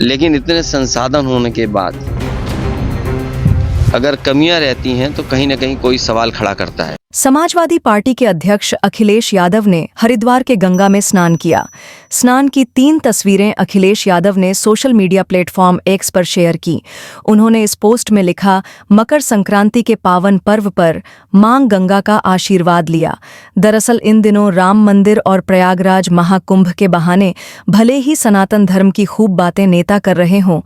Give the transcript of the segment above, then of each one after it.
लेकिन इतने संसाधन होने के बाद अगर कमियां रहती हैं तो कहीं ना कहीं कोई सवाल खड़ा करता है। समाजवादी पार्टी के अध्यक्ष अखिलेश यादव ने हरिद्वार के गंगा में स्नान किया। स्नान की 3 तस्वीरें अखिलेश यादव ने सोशल मीडिया प्लेटफॉर्म एक्स पर शेयर की। उन्होंने इस पोस्ट में लिखा, मकर संक्रांति के पावन पर्व पर मां गंगा का आशीर्वाद लिया। दरअसल इन दिनों राम मंदिर और प्रयागराज महाकुंभ के बहाने भले ही सनातन धर्म की खूब बातें नेता कर रहे हों,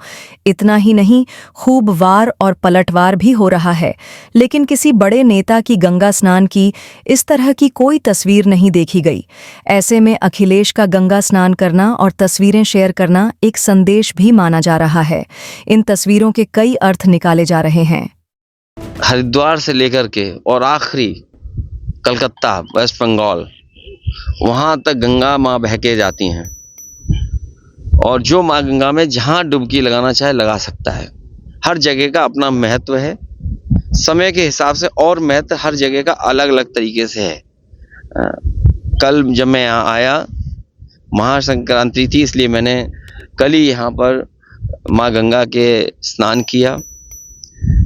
इतना ही नहीं खूब वार और पलटवार भी हो रहा है, लेकिन किसी बड़े नेता की गंगा स्नान की इस तरह की कोई तस्वीर नहीं देखी गई। ऐसे में अखिलेश का गंगा स्नान करना और तस्वीरें शेयर करना एक संदेश भी माना जा रहा है। इन तस्वीरों के कई अर्थ निकाले जा रहे हैं। हरिद्वार से लेकर के और आखिरी कलकत्ता, वेस्ट बंगाल, वहां तक गंगा माँ बह के जाती हैं और जो माँ गंगा में जहां डुबकी लगाना चाहे लगा सकता है। हर जगह का अपना महत्व है, समय के हिसाब से, और महत्व हर जगह का अलग अलग तरीके से है। कल जब मैं यहाँ आया, महासंक्रांति थी, इसलिए मैंने कल ही यहाँ पर माँ गंगा के स्नान किया।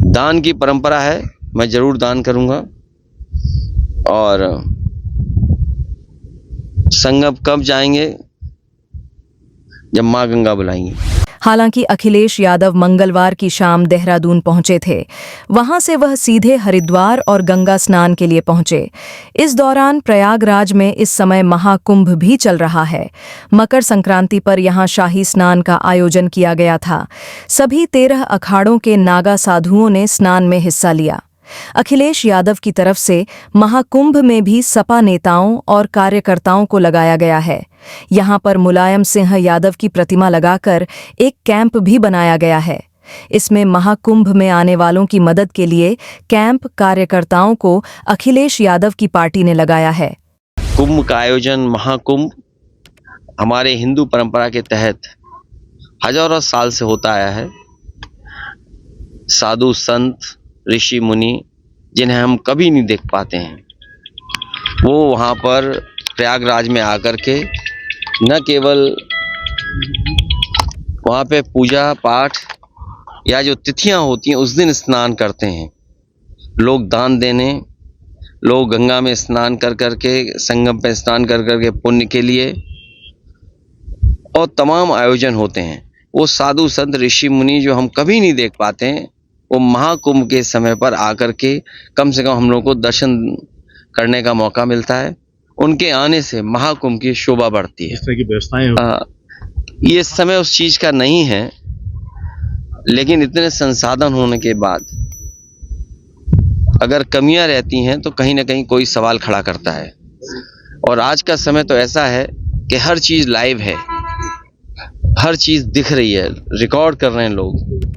दान की परंपरा है, मैं जरूर दान करूँगा। और संगम कब जाएंगे? जब माँ गंगा बुलाएंगी। हालांकि अखिलेश यादव मंगलवार की शाम देहरादून पहुंचे थे। वहां से वह सीधे हरिद्वार और गंगा स्नान के लिए पहुंचे। इस दौरान प्रयागराज में इस समय महाकुंभ भी चल रहा है। मकर संक्रांति पर यहां शाही स्नान का आयोजन किया गया था। सभी 13 अखाड़ों के नागा साधुओं ने स्नान में हिस्सा लिया। अखिलेश यादव की तरफ से महाकुंभ में भी सपा नेताओं और कार्यकर्ताओं को लगाया गया है। यहां पर मुलायम सिंह यादव की प्रतिमा लगाकर एक कैंप भी बनाया गया है। इसमें महाकुंभ में आने वालों की मदद के लिए कैंप कार्यकर्ताओं को अखिलेश यादव की पार्टी ने लगाया है। कुंभ का आयोजन, महाकुंभ, हमारे हिंदू परंपरा के तहत हजारों साल से होता आया है। साधु संत, ऋषि मुनि, जिन्हें हम कभी नहीं देख पाते हैं, वो वहाँ पर प्रयागराज में आकर के न केवल वहाँ पे पूजा पाठ या जो तिथियां होती हैं उस दिन स्नान करते हैं। लोग दान देने, लोग गंगा में स्नान कर करके, संगम पे स्नान कर करके पुण्य के लिए, और तमाम आयोजन होते हैं। वो साधु संत ऋषि मुनि जो हम कभी नहीं देख पाते हैं, वो महाकुंभ के समय पर आकर के कम से कम हम लोग को दर्शन करने का मौका मिलता है। उनके आने से महाकुंभ की शोभा बढ़ती है। इस तरह की व्यवस्थाएं ये समय उस चीज का नहीं है, लेकिन इतने संसाधन होने के बाद अगर कमियां रहती हैं तो कहीं ना कहीं कोई सवाल खड़ा करता है। और आज का समय तो ऐसा है कि हर चीज लाइव है, हर चीज दिख रही है, रिकॉर्ड कर रहे हैं लोग।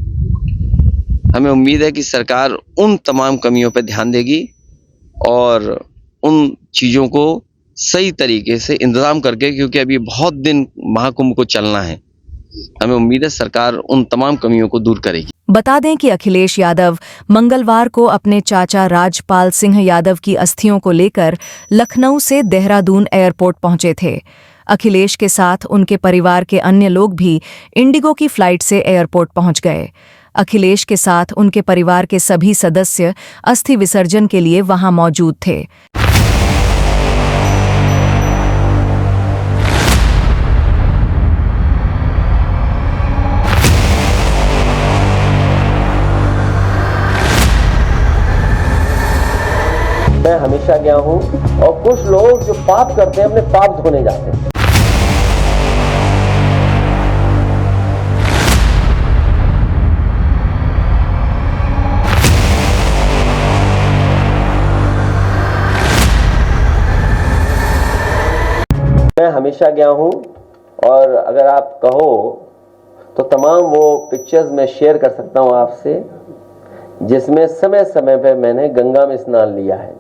हमें उम्मीद है कि सरकार उन तमाम कमियों पर ध्यान देगी और उन चीज़ों को सही तरीके से इंतजाम करके, क्योंकि अभी बहुत दिन महाकुंभ को चलना है, हमें उम्मीद है सरकार उन तमाम कमियों को दूर करेगी। बता दें कि अखिलेश यादव मंगलवार को अपने चाचा राजपाल सिंह यादव की अस्थियों को लेकर लखनऊ से देहरादून एयरपोर्ट पहुंचे थे। अखिलेश के साथ उनके परिवार के अन्य लोग भी इंडिगो की फ्लाइट से एयरपोर्ट पहुंच गए। अखिलेश के साथ उनके परिवार के सभी सदस्य अस्थि विसर्जन के लिए वहां मौजूद थे। मैं हमेशा गया हूं, और कुछ लोग जो पाप करते हैं अपने पाप धोने जाते हैं। मैं हमेशा गया हूं, और अगर आप कहो तो तमाम वो पिक्चर्स मैं शेयर कर सकता हूं आपसे, जिसमें समय समय पे मैंने गंगा में स्नान लिया है।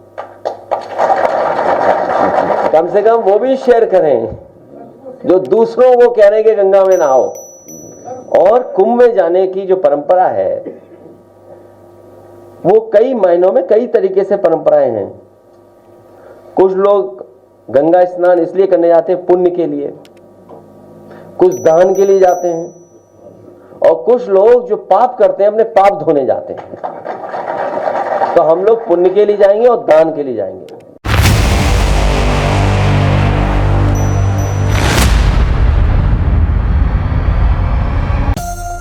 कम से कम वो भी शेयर करें जो दूसरों को कह रहे हैं कि गंगा में नहाओ। और कुंभ में जाने की जो परंपरा है, वो कई मायनों में कई तरीके से परंपराएं हैं। कुछ लोग गंगा स्नान इसलिए करने जाते हैं पुण्य के लिए, कुछ दान के लिए जाते हैं, और कुछ लोग जो पाप करते हैं अपने पाप धोने जाते हैं। तो हम लोग पुण्य के लिए जाएंगे और दान के लिए जाएंगे।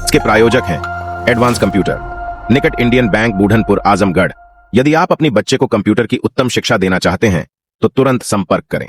इसके प्रायोजक हैं एडवांस कंप्यूटर, निकट इंडियन बैंक, बूढ़नपुर, आजमगढ़। यदि आप अपनी बच्चे को कंप्यूटर की उत्तम शिक्षा देना चाहते हैं तो तुरंत संपर्क करें।